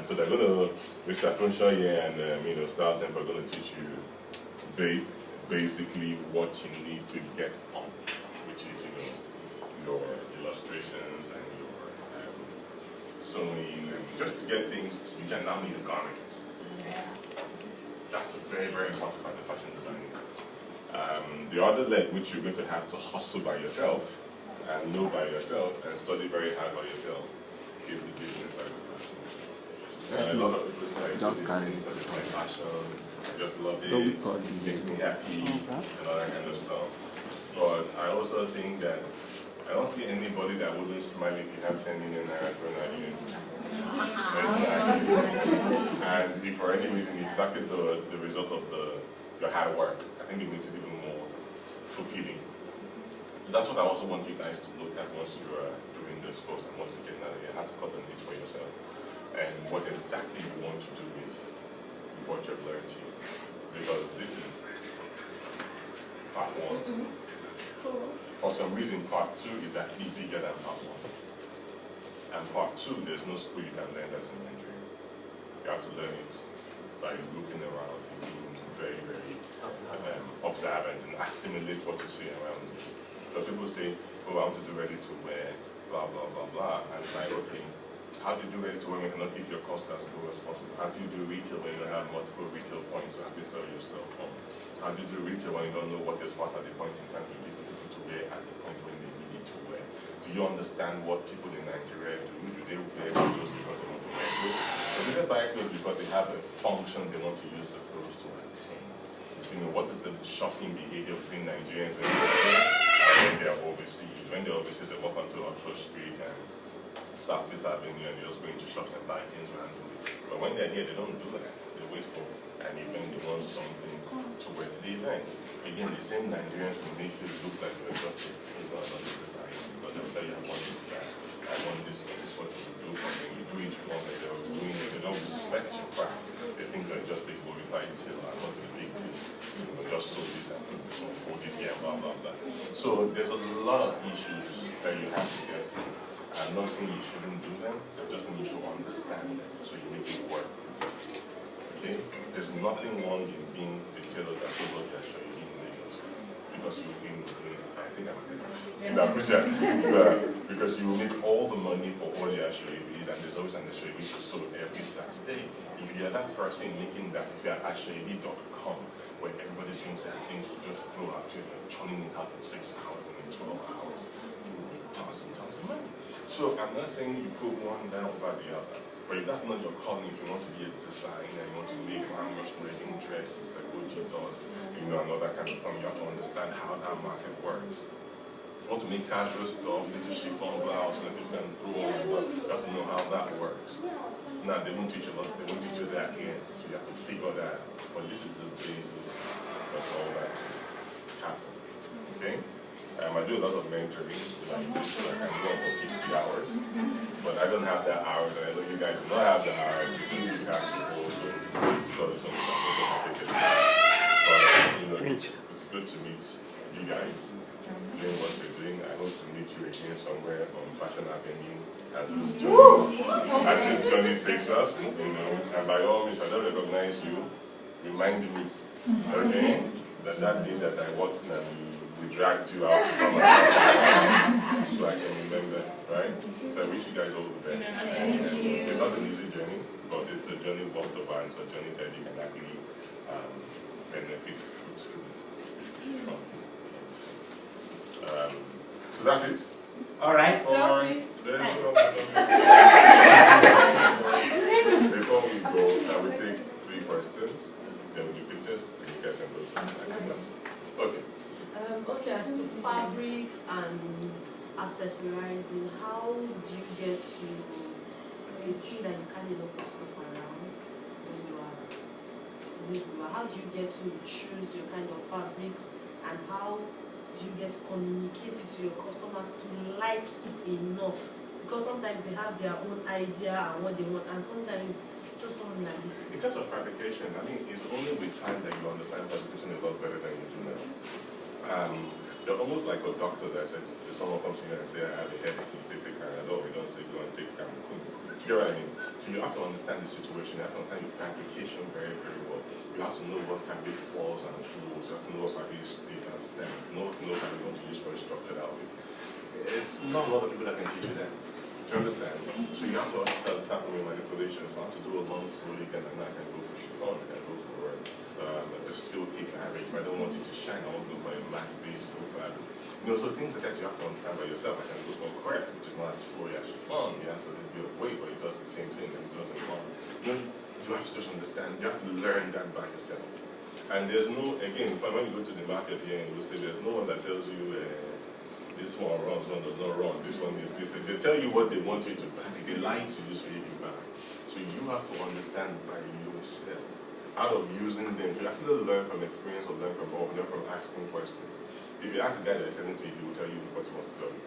so they're going to, Mr. Funshaw here and Star Temple are going to teach you basically what you need to get on, which is your illustrations and your sewing, and just to get things you can now make a garment. That's a very, very important part of fashion design. The other leg, which you're going to have to hustle by yourself and know by yourself and study very hard by yourself, is the business side of fashion. A lot of people say, it's my passion, I just love it, it makes me happy, and all that kind of stuff. But I also think that I don't see anybody that wouldn't smile if you have 10 million naira thrown at you. Exactly. And if for any reason exactly the result of your hard work, I think it makes it even more fulfilling. That's what I also want you guys to look at once you are doing this course and once you get out of here, how to cut on it for yourself and what exactly you want to do with what you've learned here. Because this is part one. For some reason, part two is actually bigger than part one. And part two, there's no school you can learn that in Nigeria. You have to learn it by looking around and being very, very observant and assimilate what you see around you. So people say, oh, I want to do ready to wear, blah, blah, blah, blah. And it's like, okay, how do you do ready to wear when you cannot keep your cost as low as possible? How do you do retail when you don't have multiple retail points to actually sell your stuff from? How do you do retail when you don't know what is what at the point in time you give to people to wear at the point when they need to wear? Do you understand what people in Nigeria do? Do they wear clothes because they want to wear clothes? Or do they buy clothes because they have a function they want to use the clothes to attain? What is the shopping behavior between Nigerians when they are overseas? When they're overseas, they walk onto Oxford Street and South Fifth Avenue and they're just going to shops and buy things randomly. But when they're here, they don't do that. They wait for an event, they want something to wear to the event. Again, the same Nigerians will make you look like you're just a tailor and not a designer, because they'll tell you, I want this, that, I want this is what you do for me. You do it wrong, and they're doing it. They don't respect your craft. They think you're just a glorified tailor and what's the big deal. Just sew this and put this one, hold it here, blah, blah, blah. So there's a lot of issues that you have to get through. I'm not saying you shouldn't do them, I'm just saying you should understand them so you make it work. Okay? There's nothing wrong in being the tailor that sold what you're showing in Lagos. Because you will I think I'm because you will make all the money for all your ashwabis, and there's always an ashwabi to sew every Saturday. If you're that person making that, if you're ashwabi.com, where everybody thinks that things you just throw out to you, churning it out in 6 hours and in 12 hours, you make tons and tons of money. So I'm not saying you put one down over the other, but if that's not your calling, if you want to be a designer, you want to make glamorous wedding dresses like OG does, and all that kind of thing, you have to understand how that market works. If you want to make casual stuff, little chiffon blouse, and people can throw on, but you have to know how that works. Now, they won't teach you they won't teach you that here, so you have to figure that out. But this is the basis for all that to happen. Okay? I do a lot of mentoring, like this, so I can go for 50 hours. But I don't have that hours, and I know you guys do not have the hours because you have to go to study some stuff. But it's good to meet you guys doing what you're doing. I hope to meet you again somewhere on Fashion Avenue as this journey takes us. And by all means, if I don't recognize you, remind me, okay, that day that I walked in and we dragged you out from so I can remember, right? So I wish you guys all the best. It's not an easy journey, but it's a journey worth the while. It's a journey that you can actually benefit from. So that's it. All right. Before we go, I will take 3 questions. Then we do pictures, and you guys can go to okay. Okay, as to fabrics and accessorizing, how do you get to see that you carry a lot of stuff around when you are? How do you get to choose your kind of fabrics, and how do you get to communicate it to your customers to like it enough? Because sometimes they have their own idea and what they want, and sometimes just something like this. In terms of fabrication, I mean, it's only with time that you understand fabrication a lot better than you do now. You're almost like a doctor that says, if someone comes to you and says, I have a headache, you say, take Panadol, you don't say, go and take Cameroon. Do you know what I mean? So you have to understand the situation, you have to understand your fabrication very, very well. You have to know what fabric falls and flows, you have to know what fabric is stiff and stems, know what fabric you want to use for a structured outfit. It's not a lot of people that can teach you that. Do you understand? So you have to also start from your manipulation. So I have to do a long flow, you can go for chiffon, I can go for a silky fabric. If I don't want it to shine, I want to go for a matte base fabric. You know, so things like that you have to understand by yourself. I can go for crepe, which is not as flowy as chiffon. It has a little bit of weight, but it does the same thing that it does in one. You know, you have to just understand. You have to learn that by yourself. And there's no, again, when you go to the market here and you say there's no one that tells you this one runs, one does not run, this one is this. They tell you what they want you to buy. They lie to you so you can buy. So you have to understand by yourself. Out of using them, so you have to learn from experience or learn from asking questions. If you ask the guy that's selling to you, he will tell you what he wants to tell you.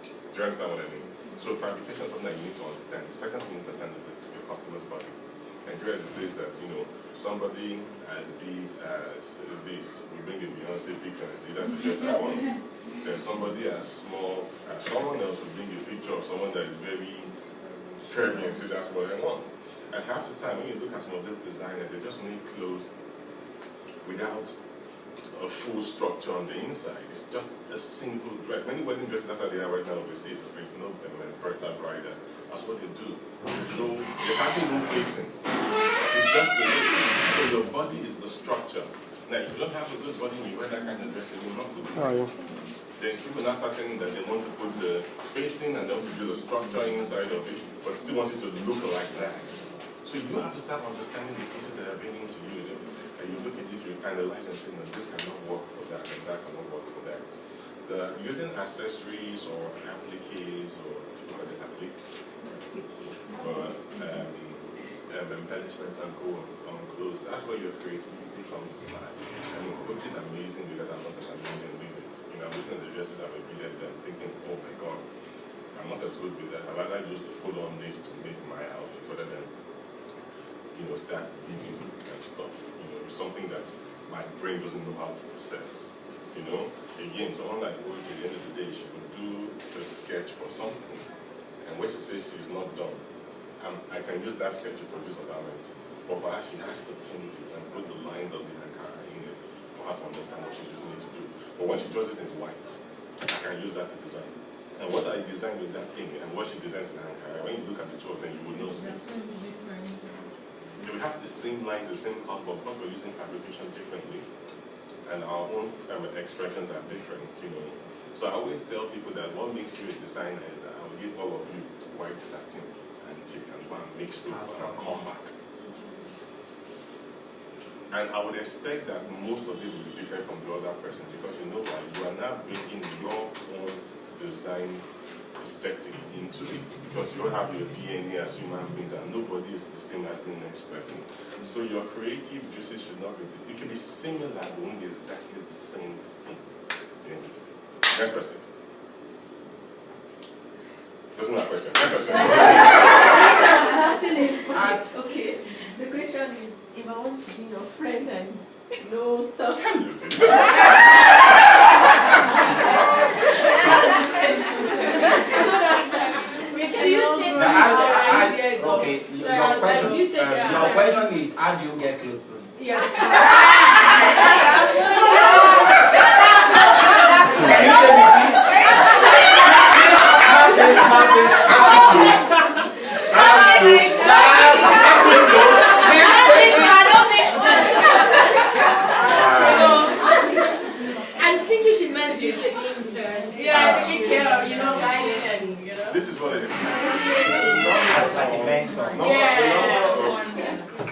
Do you understand what I mean? So fabrication is something that you need to understand. The second thing to understand is your customer's body. And here is the place that, you know, somebody as big as this, we bring a Beyonce picture and say that's the dress I want. Then somebody as small as someone else will bring a picture of someone that is very curvy and say that's what I want. And half the time, when you look at some of these designers, they just make clothes without a full structure on the inside. It's just a single dress. Many wedding dresses, that's how they are right now overseas. If you know them, and Berta Bride, that's what they do. There's hardly no facing. It's just the lips. So your body is the structure. Now, if you don't have a good body and you wear that kind of dress, it will not look nice. Then people now start thinking that they want to put the facing and they want to do the structure inside of it, but still want it to look like that. So you have to start understanding the pieces that are being into you. And you look at it, you analyze and say, no, this cannot work for that, and that cannot work for that. Using accessories or appliques, or what are the appliques? Or embellishments and go on clothes, that's where your creativity comes to life. I mean, Coach is amazing because I'm not as amazing with it. You know, I'm looking at the dresses I've repeated them, thinking, oh my God, I'm not as good with that. I'd rather use the full-on this to make my outfit rather than, you know, start reading and stuff. You know, it's something that my brain doesn't know how to process. You know, again, someone like Coach, at the end of the day, she would do a sketch for something, and when she says she's not done, I can use that sketch to produce a garment, but for her, she has to paint it and put the lines of the Ankara in it for her to understand what she's using it to do. But when she draws it in white, I can use that to design. And what I design with that thing and what she designs in Ankara, when you look at the two of them, you will not see it. We have the same lines, the same color, but because we're using fabrication differently, and our own expressions are different, you know. So I always tell people that what makes you a designer is that I will give all of you white satin and tip and go and mix those and come back. And I would expect that most of it will be different from the other person because you know why? You are now bringing your own design aesthetic into it because you all have your DNA as human beings and nobody is the same as the next person. So your creative juices should not be, it can be similar but won't be exactly the same thing. Next question. Just another question. Next question. Okay. The question is, if I want to be your friend and know stuff. Do you take pictures? Okay, your question is, how do you get close to me? Yes. I'm thinking she meant you to interns. Yeah, to take care of, you know, guiding and, you know. This is what it is. Like a mentor.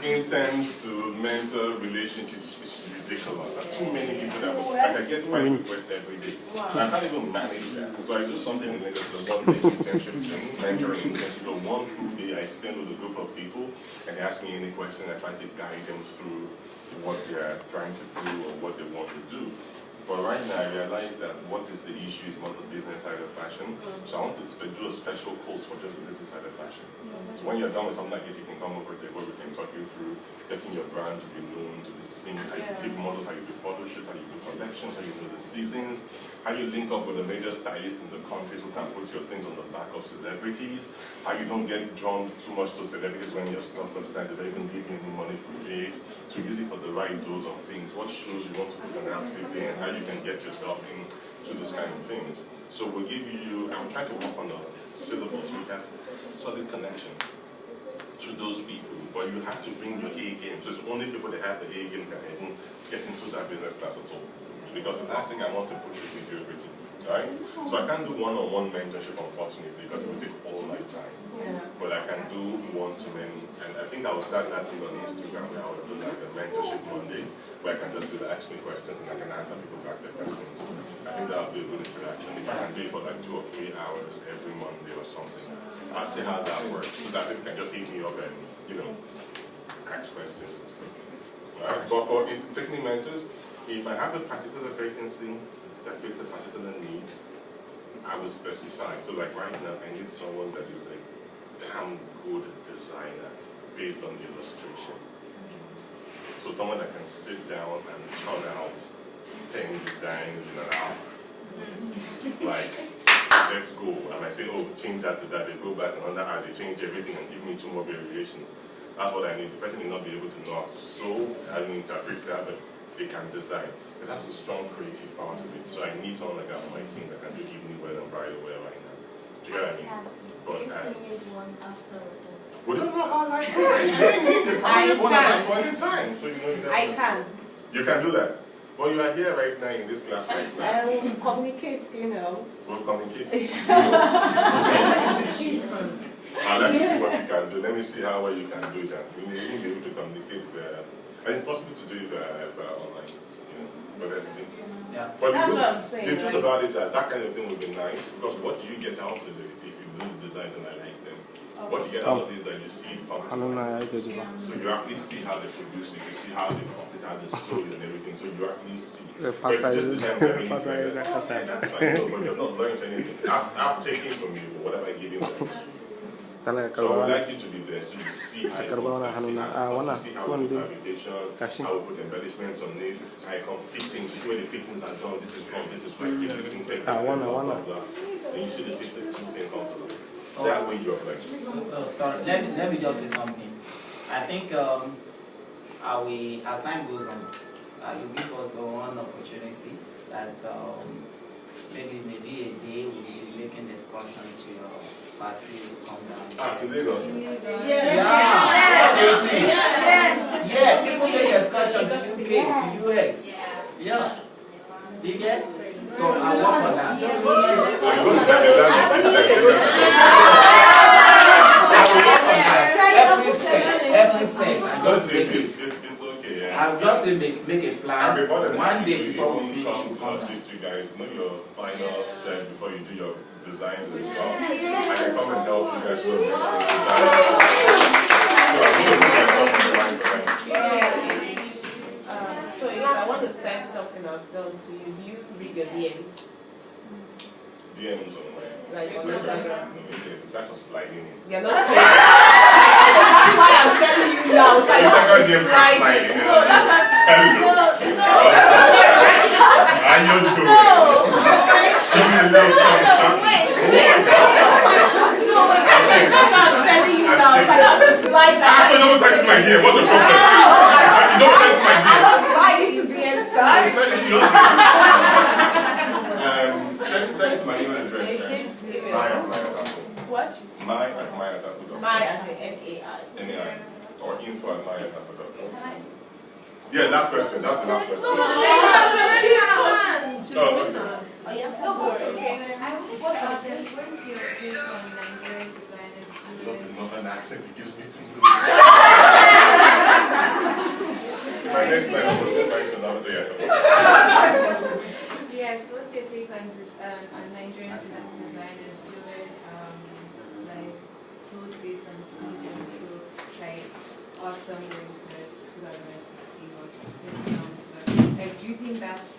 Interns to mentor relationships is ridiculous. There are too many people that I can get 5 requests every day. Wow. I can't even manage that. So I do something in Lagos, the 1 day internship thing, mentoring internship. 1 full day I spend with a group of people and they ask me any question. I try to guide them through what they are trying to do or what they want to do. But right now I realize that what is the issue is not the business side of fashion. So I want to do a special course for just the business side of fashion. So when you're done with something like this, you can come over there where we can talk you through getting your brand to be known to the sync, how you pick models, how you do photo shoots, how you do collections, how you do the seasons, how you link up with the major stylists in the countries who can put your things on the back of celebrities, how you don't get drawn too much to celebrities when you're stuck because sometimes they don't even give you any money for it. So use it for the right dose of things. What shows you want to put an outfit in, how you can get yourself into those kind of things. So we'll give you, I'm trying to work on a syllabus. We have solid connection to those people, but you have to bring your A game. So it's only people that have the A game can even get into that business class at all. Because the last thing I want to push is mediocrity, right? So I can't do one-on-one mentorship, unfortunately, because it will take all my time. But I can do one-to-many, and I think I will start that thing on Instagram where I will do like a mentorship Monday, where I can just ask me questions and I can answer people back their questions. I think that will be a good interaction. If I can do it for like 2 or 3 hours every Monday or something, I'll see how that works, so that people can just hit me up and, you know, ask questions and stuff. Right? But for taking mentors, if I have a particular vacancy that fits a particular need, I will specify. So like right now, I need someone that is a damn good designer based on illustration. So someone that can sit down and churn out 10 designs in an hour. Like, let's go. And I say, oh, change that to that. They go back and under hour, they change everything and give me 2 more variations. That's what I need. The person may not be able to know how to sew, I don't interpret that, but they can design. Because that's a strong creative part of it. So I need someone like that on my team that can do evening wear and bridal wear right now. Do you get what I mean? But you still need one after we don't know how life is. You need to probably one at that point in time. So you know I can. You can do that. Well, you are here right now in this class right now. I will communicate, you know. We'll communicate. I'd like to see what you can do. Let me see how well you can do it. And you may be able to communicate via, and it's possible to do it via online. You know, but let's see. Yeah. But that's what I'm saying. The truth about it, that kind of thing would be nice, because what do you get out of it if you do the designs and I like them? Okay. What you get out of it is that you see it come to. So you actually see how they produce it, you see how they cut it, how they sew it and everything. So you actually see. But if you just design everything, that's like, no, but you're not learning anything. I've taken from you whatever I give you. So I would like you to be there so you see how you see how we do fabrication, how we put embellishments on it, how you come fittings, you see where the fittings are done, this is wrong, this is right, this thing, take that, blah, blah, blah. And you see the thing comes to life. That way you're flexible. Sorry, let me just say something. I think as time goes on, you give us one opportunity that maybe a day we'll be making excursion to your factory will come down. To Lagos? Yeah, people take excursion to UK, to UX. Yeah. Do you get? So I'll work on that. I will work on that. Every set. It's okay, yeah. I'll just make a plan. One day before we finish, we'll come to assist you guys. Know your final set before you do your designs and stuff. I can come and help you guys with So if I want to send something I've done to you, do you read your DMs? DMs on where? Like on Instagram? It's actually sliding in. You're not saying that's why I'm telling you now. So Instagram DMs are sliding in. No, that's not. How you doing? Show me a little something. No, that's what I'm telling you now. So I have to slide that. So don't text my DM. What's the problem? You don't text my DM. I don't slide into DMs, sir. Send it to your send it to my email address. What? Maiatafo.com. Mai as in M-A-I. M-A-I. Or info@maiatafo.com. Yeah, last question. That's the last question. Oh, yes. No, but okay. What about them? What is your take on Nigerian designers doing? Not an accent, it gives me tingles. My next line is going back to another day. Yes, what's your take on Nigerian designers doing like clothes based on seasons? So like autumn, winter, 2016 or spring, summer. Like, do you think that's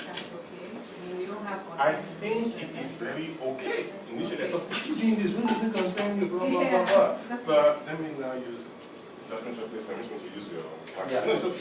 okay? I mean, we don't have autumn. I think it is very okay. Initially, I thought, what are you doing this? When does it concern you? Blah, blah, blah, blah. But let me now use judgment of this permission to use your. Yeah. No, it's okay.